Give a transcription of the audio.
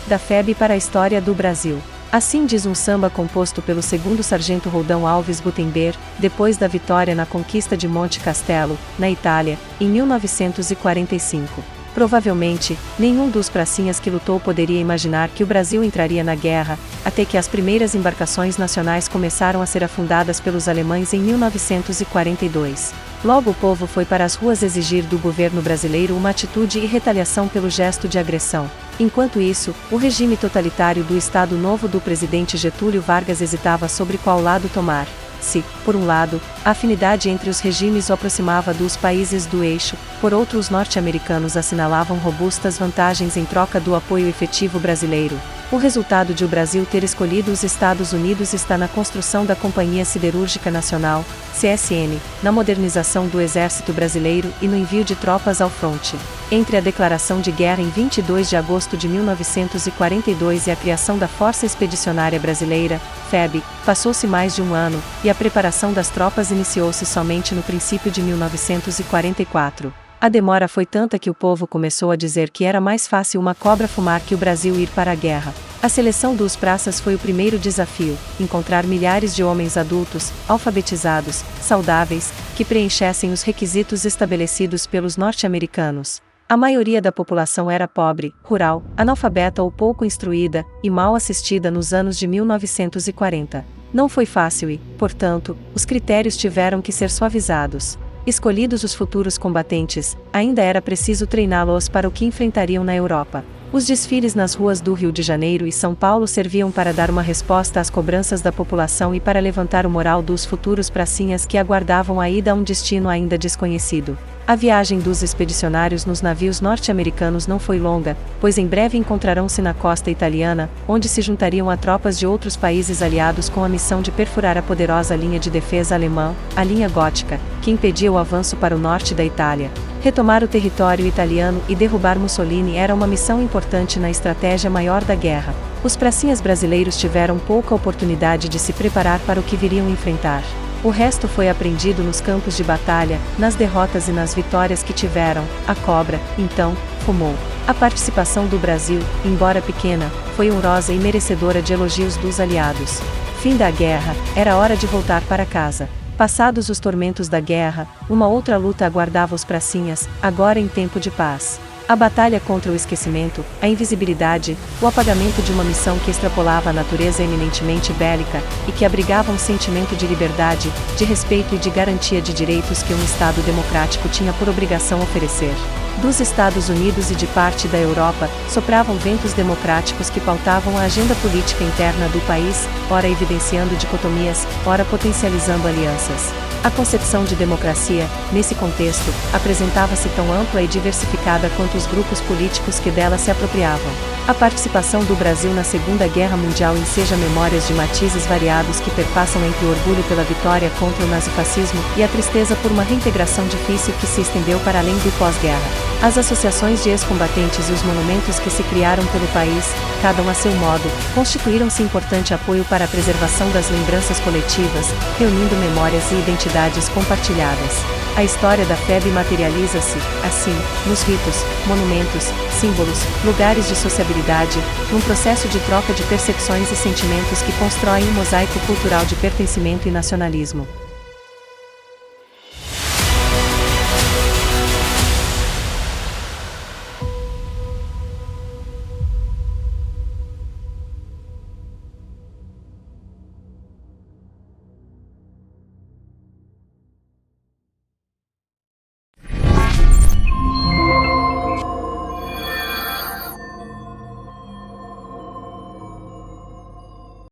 da FEB para a história do Brasil. Assim diz um samba composto pelo segundo sargento Roldão Alves Gutenberg, depois da vitória na conquista de Monte Castelo, na Itália, em 1945. Provavelmente, nenhum dos pracinhas que lutou poderia imaginar que o Brasil entraria na guerra, até que as primeiras embarcações nacionais começaram a ser afundadas pelos alemães em 1942. Logo o povo foi para as ruas exigir do governo brasileiro uma atitude e retaliação pelo gesto de agressão. Enquanto isso, o regime totalitário do Estado Novo do presidente Getúlio Vargas hesitava sobre qual lado tomar. Se, por um lado, a afinidade entre os regimes o aproximava dos países do eixo, por outro os norte-americanos assinalavam robustas vantagens em troca do apoio efetivo brasileiro. O resultado de o Brasil ter escolhido os Estados Unidos está na construção da Companhia Siderúrgica Nacional, CSN, na modernização do Exército Brasileiro e no envio de tropas ao fronte. Entre a declaração de guerra em 22 de agosto de 1942 e a criação da Força Expedicionária Brasileira, FEB, passou-se mais de um ano, e a preparação das tropas iniciou-se somente no princípio de 1944. A demora foi tanta que o povo começou a dizer que era mais fácil uma cobra fumar que o Brasil ir para a guerra. A seleção dos praças foi o primeiro desafio: encontrar milhares de homens adultos, alfabetizados, saudáveis, que preenchessem os requisitos estabelecidos pelos norte-americanos. A maioria da população era pobre, rural, analfabeta ou pouco instruída, e mal assistida nos anos de 1940. Não foi fácil e, portanto, os critérios tiveram que ser suavizados. Escolhidos os futuros combatentes, ainda era preciso treiná-los para o que enfrentariam na Europa. Os desfiles nas ruas do Rio de Janeiro e São Paulo serviam para dar uma resposta às cobranças da população e para levantar o moral dos futuros pracinhas que aguardavam a ida a um destino ainda desconhecido. A viagem dos expedicionários nos navios norte-americanos não foi longa, pois em breve encontrarão-se na costa italiana, onde se juntariam a tropas de outros países aliados com a missão de perfurar a poderosa linha de defesa alemã, a linha gótica, que impedia o avanço para o norte da Itália. Retomar o território italiano e derrubar Mussolini era uma missão importante na estratégia maior da guerra. Os pracinhas brasileiros tiveram pouca oportunidade de se preparar para o que viriam enfrentar. O resto foi aprendido nos campos de batalha, nas derrotas e nas vitórias que tiveram. A cobra, então, fumou. A participação do Brasil, embora pequena, foi honrosa e merecedora de elogios dos aliados. Fim da guerra, era hora de voltar para casa. Passados os tormentos da guerra, uma outra luta aguardava os pracinhas, agora em tempo de paz. A batalha contra o esquecimento, a invisibilidade, o apagamento de uma missão que extrapolava a natureza eminentemente bélica, e que abrigava um sentimento de liberdade, de respeito e de garantia de direitos que um Estado democrático tinha por obrigação oferecer. Dos Estados Unidos e de parte da Europa, sopravam ventos democráticos que pautavam a agenda política interna do país, ora evidenciando dicotomias, ora potencializando alianças. A concepção de democracia, nesse contexto, apresentava-se tão ampla e diversificada quanto os grupos políticos que dela se apropriavam. A participação do Brasil na Segunda Guerra Mundial enseja memórias de matizes variados que perpassam entre o orgulho pela vitória contra o nazifascismo e a tristeza por uma reintegração difícil que se estendeu para além do pós-guerra. As associações de ex-combatentes e os monumentos que se criaram pelo país, cada um a seu modo, constituíram-se importante apoio para a preservação das lembranças coletivas, reunindo memórias e identidades compartilhadas. A história da FEB materializa-se, assim, nos ritos, monumentos, símbolos, lugares de sociabilidade, num processo de troca de percepções e sentimentos que constroem um mosaico cultural de pertencimento e nacionalismo.